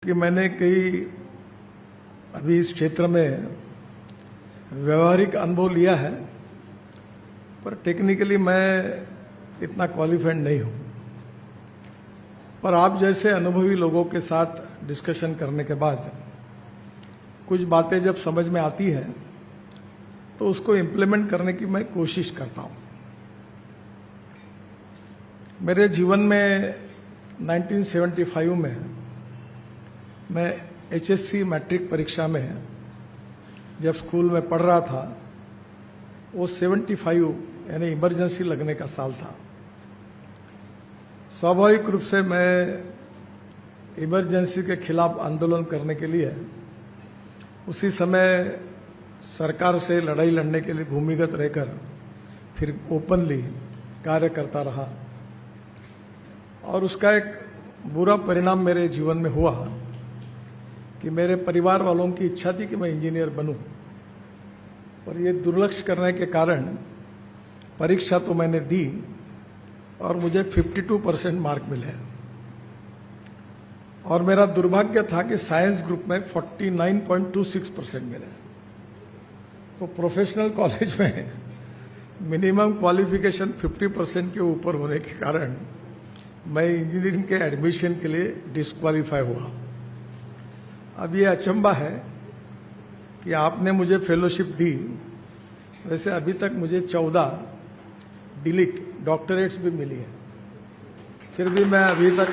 कि मैंने कई अभी इस क्षेत्र में व्यवहारिक अनुभव लिया है, पर टेक्निकली मैं इतना क्वालिफाइड नहीं हूँ। पर आप जैसे अनुभवी लोगों के साथ डिस्कशन करने के बाद कुछ बातें जब समझ में आती है तो उसको इम्प्लीमेंट करने की मैं कोशिश करता हूँ। मेरे जीवन में 1975 में मैं HSC मैट्रिक परीक्षा में जब स्कूल में पढ़ रहा था, वो 75 यानी इमरजेंसी लगने का साल था। स्वाभाविक रूप से मैं इमरजेंसी के खिलाफ आंदोलन करने के लिए उसी समय सरकार से लड़ाई लड़ने के लिए भूमिगत रहकर फिर ओपनली कार्य करता रहा, और उसका एक बुरा परिणाम मेरे जीवन में हुआ कि मेरे परिवार वालों की इच्छा थी कि मैं इंजीनियर बनूं, पर ये दुर्लक्ष्य करने के कारण परीक्षा तो मैंने दी और मुझे 52% मार्क मिले, और मेरा दुर्भाग्य था कि साइंस ग्रुप में 49.26% मिले। तो प्रोफेशनल कॉलेज में मिनिमम क्वालिफिकेशन 50% के ऊपर होने के कारण मैं इंजीनियरिंग के एडमिशन के लिए डिस्क्वालीफाई हुआ। अब ये अचंभा है कि आपने मुझे फेलोशिप दी, वैसे अभी तक मुझे 14 डिलीट डॉक्टरेट्स भी मिली है, फिर भी मैं अभी तक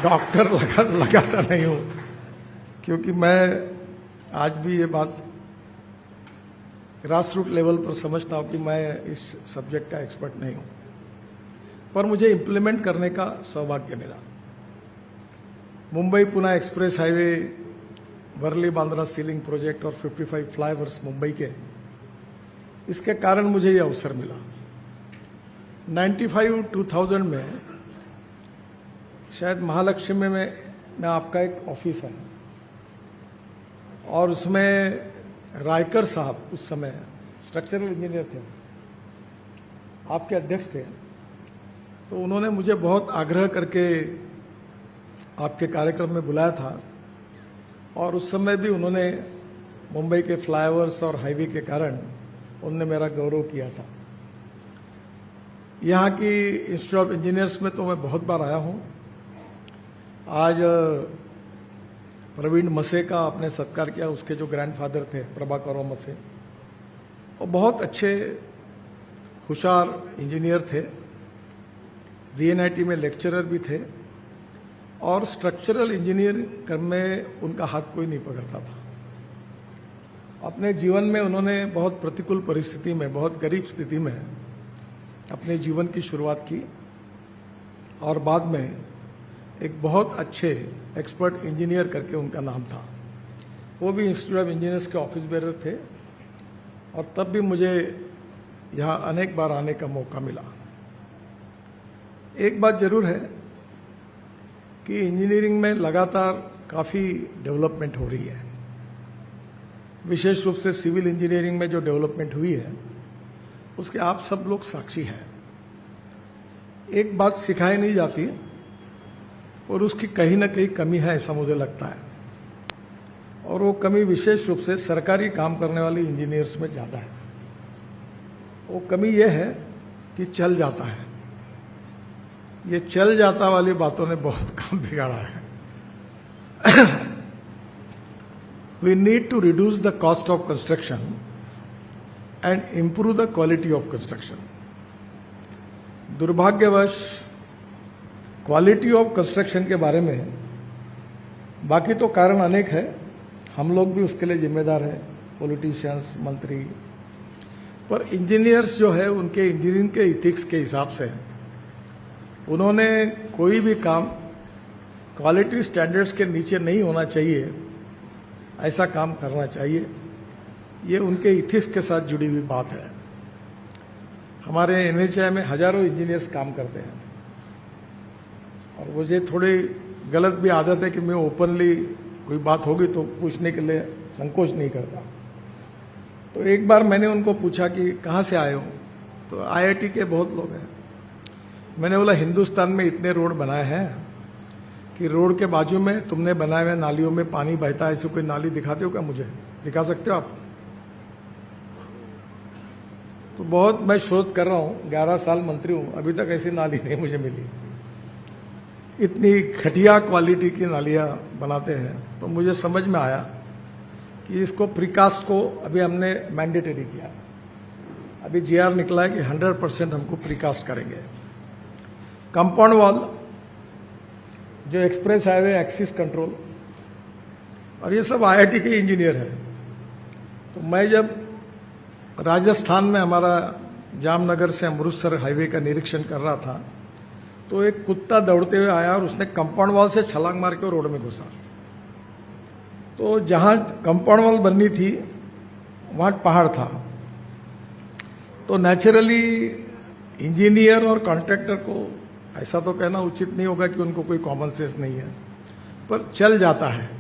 डॉक्टर लगाता नहीं हूँ, क्योंकि मैं आज भी ये बात ग्रास रूट लेवल पर समझता हूँ कि मैं इस सब्जेक्ट का एक्सपर्ट नहीं हूँ। पर मुझे इम्प्लीमेंट करने का सौभाग्य मिला। Mumbai Pune express highway, Worli Bandra sea link project और 55 फ्लाईओवर्स मुंबई के, इसके कारण मुझे ये अवसर मिला। 95-2000 में शायद महालक्ष्मी में आपका एक ऑफिस है, और उसमें रायकर साहब उस समय स्ट्रक्चरल इंजीनियर थे, आपके अध्यक्ष थे। तो उन्होंने मुझे बहुत आग्रह करके आपके कार्यक्रम में बुलाया था, और उस समय भी उन्होंने मुंबई के फ्लाईओवर्स और हाईवे के कारण उन्होंने मेरा गौरव किया था। यहाँ की इंस्टीट्यूट ऑफ इंजीनियर्स में तो मैं बहुत बार आया हूँ। आज प्रवीण मसे का आपने सत्कार किया, उसके जो ग्रैंडफादर थे प्रभाकर मसे, वो बहुत अच्छे होशियार इंजीनियर थे, VNIT में लेक्चरर भी थे, और स्ट्रक्चरल इंजीनियर में उनका हाथ कोई नहीं पकड़ता था। अपने जीवन में उन्होंने बहुत प्रतिकूल परिस्थिति में, बहुत गरीब स्थिति में अपने जीवन की शुरुआत की, और बाद में एक बहुत अच्छे एक्सपर्ट इंजीनियर करके उनका नाम था। वो भी इंस्टीट्यूट ऑफ इंजीनियर्स के ऑफिस बेरर थे, और तब भी मुझे यहाँ अनेक बार आने का मौका मिला। एक बात जरूर है कि इंजीनियरिंग में लगातार काफ़ी डेवलपमेंट हो रही है। विशेष रूप से सिविल इंजीनियरिंग में जो डेवलपमेंट हुई है उसके आप सब लोग साक्षी हैं। एक बात सिखाई नहीं जाती, और उसकी कहीं ना कहीं कमी है, ऐसा मुझे लगता है, और वो कमी विशेष रूप से सरकारी काम करने वाले इंजीनियर्स में ज़्यादा है। वो कमी ये है कि चल जाता है। ये चल जाता वाली बातों ने बहुत काम बिगाड़ा है। We need to reduce the cost of construction and improve the quality of construction. दुर्भाग्यवश क्वालिटी ऑफ कंस्ट्रक्शन के बारे में, बाकी तो कारण अनेक है, हम लोग भी उसके लिए जिम्मेदार हैं, पॉलिटिशियंस, मंत्री, पर इंजीनियर्स जो है उनके इंजीनियरिंग के इथिक्स के हिसाब से उन्होंने कोई भी काम क्वालिटी स्टैंडर्ड्स के नीचे नहीं होना चाहिए, ऐसा काम करना चाहिए। ये उनके इथिक्स के साथ जुड़ी हुई बात है। हमारे NHAI में हजारों इंजीनियर्स काम करते हैं, और मुझे थोड़ी गलत भी आदत है कि मैं ओपनली कोई बात होगी तो पूछने के लिए संकोच नहीं करता। तो एक बार मैंने उनको पूछा कि कहाँ से आए हो, तो IIT के बहुत लोग हैं। मैंने बोला हिंदुस्तान में इतने रोड बनाए हैं, कि रोड के बाजू में तुमने बनाए हुए नालियों में पानी बहता है, ऐसी कोई नाली दिखाते हो क्या? मुझे दिखा सकते हो आप? तो बहुत मैं शोध कर रहा हूँ, 11 साल मंत्री हूँ, अभी तक ऐसी नाली नहीं मुझे मिली। इतनी घटिया क्वालिटी की नालियाँ बनाते हैं। तो मुझे समझ में आया कि इसको प्रीकास्ट को अभी हमने मैंडेटरी किया। अभी जीआर निकला है कि 100% हमको प्रीकास्ट करेंगे। कंपाउंड वॉल, जो एक्सप्रेस हाईवे एक्सिस कंट्रोल, और ये सब आईआईटी के इंजीनियर हैं। तो मैं जब राजस्थान में हमारा जामनगर से अमृतसर हाईवे का निरीक्षण कर रहा था, तो एक कुत्ता दौड़ते हुए आया और उसने कंपाउंड वॉल से छलांग मार के रोड में घुसा। तो जहां कंपाउंड वॉल बननी थी वहां पहाड़ था। तो नेचुरली इंजीनियर और कॉन्ट्रैक्टर को ऐसा तो कहना उचित नहीं होगा कि उनको कोई कॉमन सेंस नहीं है, पर चल जाता है।